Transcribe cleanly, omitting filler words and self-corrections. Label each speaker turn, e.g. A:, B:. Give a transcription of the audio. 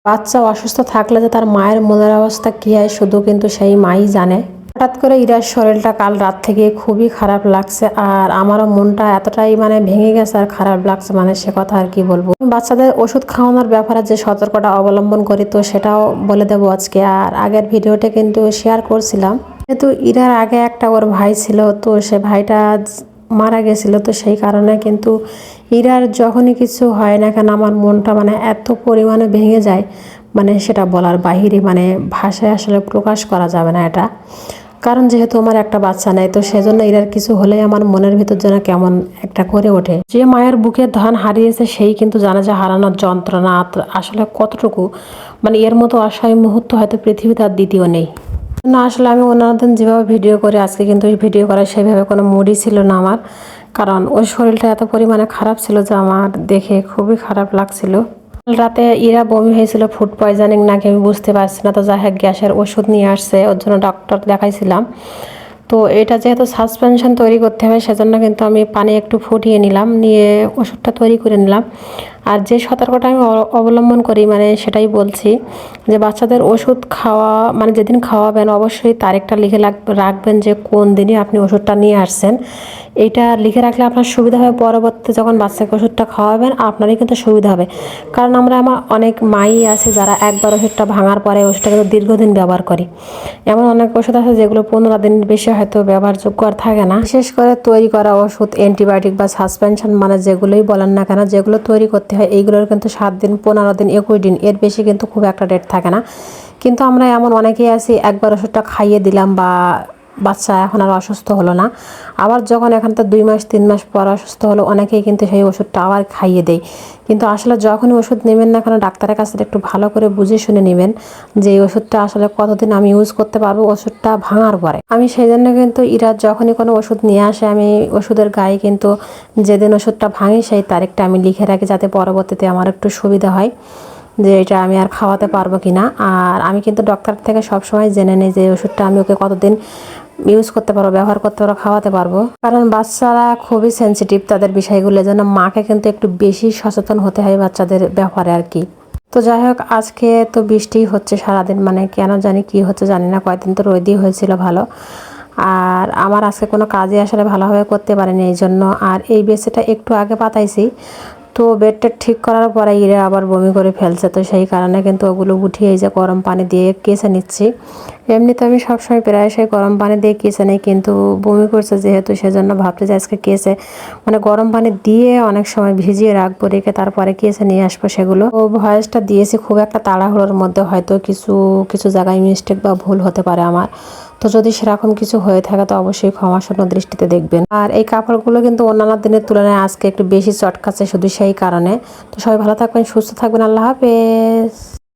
A: বাচ্চা অসুস্থ থাকলে যে তার মায়ের মনের অবস্থা কী হয় শুধু কিন্তু সেই মাই জানে। হঠাৎ করে ইরার শরীরটা কাল রাত থেকে খুবই খারাপ লাগছে, আর আমারও মনটা এতটাই ভেঙে গেছে আর খারাপ লাগছে, সে কথা আর কি বলবো। বাচ্চাদের ওষুধ খাওয়ানোর ব্যাপারে যে সতর্কতা অবলম্বন করি তো সেটাও বলে দেবো আজকে। আর আগের ভিডিওটা কিন্তু শেয়ার করছিলাম, যেহেতু ইরার আগে একটা ওর ভাই ছিল, তো সে ভাইটা মারা গেছিল, তো সেই কারণে কিন্তু ইরার যখনই কিছু হয় না কেন আমার মনটা এত পরিমাণে ভেঙে যায়, সেটা বলার বাহিরে, ভাষায় আসলে প্রকাশ করা যাবে না এটা। কারণ যেহেতু আমার একটা বাচ্চা নেই, তো সেজন্য ইরার কিছু হলেই আমার মনের ভিতর যেন কেমন একটা করে ওঠে। যে মায়ের বুকের ধন হারিয়েছে সেই কিন্তু জানে যে হারানোর যন্ত্রণা আসলে কতটুকু, এর মতো অসহায় মুহূর্ত হয়তো পৃথিবীতে আর দ্বিতীয় নেই। না আসলে আমি অন্যান্য দিন যেভাবে ভিডিও করি আজকে কিন্তু ভিডিও করার সেভাবে কোনো মুডই ছিল না আমার, কারণ ওই শরীরটা এত পরিমাণে খারাপ ছিল যে আমার দেখে খুবই খারাপ লাগছিল। রাতে ইরা বমি হয়েছিল, ফুড পয়জনিং নাকি আমি বুঝতে পারছি না, তো যাই হোক গ্যাসের ওষুধ নিয়ে আসছে, ওর জন্য ডক্টর দেখাইছিলাম। তো এটা যেহেতু সাসপেনশন তৈরি করতে হবে সেজন্য কিন্তু আমি পানি একটু ফুটিয়ে নিলাম, নিয়ে ওষুধটা তৈরি করে নিলাম। আর যে সতর্কতা আমি অবলম্বন করি সেটাই বলছি, যে বাচ্চাদের ওষুধ খাওয়া যেদিন খাওয়াবেন অবশ্যই তারিখটা লিখে রাখবেন যে কোন দিনে আপনি ওষুধটা নিয়ে আসছেন। এইটা লিখে রাখলে আপনার সুবিধা হবে, পরবর্তীতে যখন বাচ্চাকে ওষুধটা খাওয়াবেন আপনারই কিন্তু সুবিধা হবে। কারণ আমার অনেক মাই আছে যারা একবার ওষুধটা ভাঙার পরে ওষুধটা কিন্তু দীর্ঘদিন ব্যবহার করি। এমন অনেক ওষুধ আছে যেগুলো 15 দিন বেশি হয়তো ব্যবহারযোগ্য আর থাকে না। বিশেষ করে তৈরি করা ওষুধ অ্যান্টিবায়োটিক বা সাসপেনশন যেগুলোই বলেন না কেন, যেগুলো তৈরি করতে হয় এইগুলোর কিন্তু 7 দিন, 15 দিন, 21 দিন, এর বেশি কিন্তু খুব একটা ডেট থাকে না। কিন্তু আমরা এমন অনেকেই আছি একবার ওষুধটা খাইয়ে দিলাম বা বাচ্চা এখন আর অসুস্থ হলো না, আবার যখন এখান থেকে 2 মাস 3 মাস পর অসুস্থ হলো অনেকেই কিন্তু সেই ওষুধটা আবার খাইয়ে দেয়। কিন্তু আসলে যখনই ওষুধ নেবেন না কেন ডাক্তারের কাছে একটু ভালো করে বুঝে শুনে নেবেন যে এই ওষুধটা আসলে কতদিন আমি ইউজ করতে পারবো ওষুধটা ভাঙার পরে। আমি সেই জন্য কিন্তু ইরা যখনই কোনো ওষুধ নিয়ে আসে আমি ওষুধের গায়ে কিন্তু যেদিন ওষুধটা ভাঙি সেই তারিখটা আমি লিখে রাখি, যাতে পরবর্তীতে আমার একটু সুবিধা হয় যে এটা আমি আর খাওয়াতে পারবো কিনা। আর আমি কিন্তু ডক্টর থেকে সবসময় জেনে নিই যে ওষুধটা আমি ওকে কতদিন ইউজ করতে পারবো, ব্যবহার করতে পারবো, খাওয়াতে পারবো। কারণ বাচ্চারা খুবই সেন্সিটিভ তাদের বিষয়গুলো, যেন মাকে কিন্তু একটু বেশি সচেতন হতে হয় বাচ্চাদের ব্যাপারে আর কি। তো যাই হোক আজকে তো বৃষ্টি হচ্ছে সারাদিন, কেন জানি কি হচ্ছে জানি না, কয়েকদিন তো রোদই হয়েছিল ভালো। আর আমার আজকে কোনো কাজই আসলে ভালোভাবে করতে পারিনি এই জন্য। আর এই বেডশিটটা একটু আগে পাতাইছি, তো বেডটা ঠিক করার পরে ইরে আবার বমি করে ফেলছে, তো সেই কারণে কিন্তু ওগুলো উঠিয়ে এই যে গরম পানি দিয়ে কেচে নিচ্ছি। এমনিতে আমি সবসময় প্রায়শই গরম পানি দিয়ে কেচে নিই, কিন্তু বমি করছে যেহেতু সেজন্য ভাবতে যে আজকে কেচে গরম পানি দিয়ে অনেক সময় ভিজিয়ে রাখবো, রেখে তারপরে কেচে নিয়ে আসবো সেগুলো। ও ভয়েসটা দিয়েছি খুব একটা তাড়াহুড়োর মধ্যে, হয়তো কিছু কিছু জায়গায় মিস্টেক বা ভুল হতে পারে আমার। তো যদি সেরকম কিছু হয়ে থাকে তো অবশ্যই ক্ষমাসুন্দর দৃষ্টিতে দেখবেন। আর এই কাপড়গুলো কিন্তু অন্যান্য দিনের তুলনায় আজকে একটু বেশি চটকাচ্ছে শুধু সেই কারণে। তো সবাই ভালো থাকবেন, সুস্থ থাকবেন, আল্লাহ হাফেজ।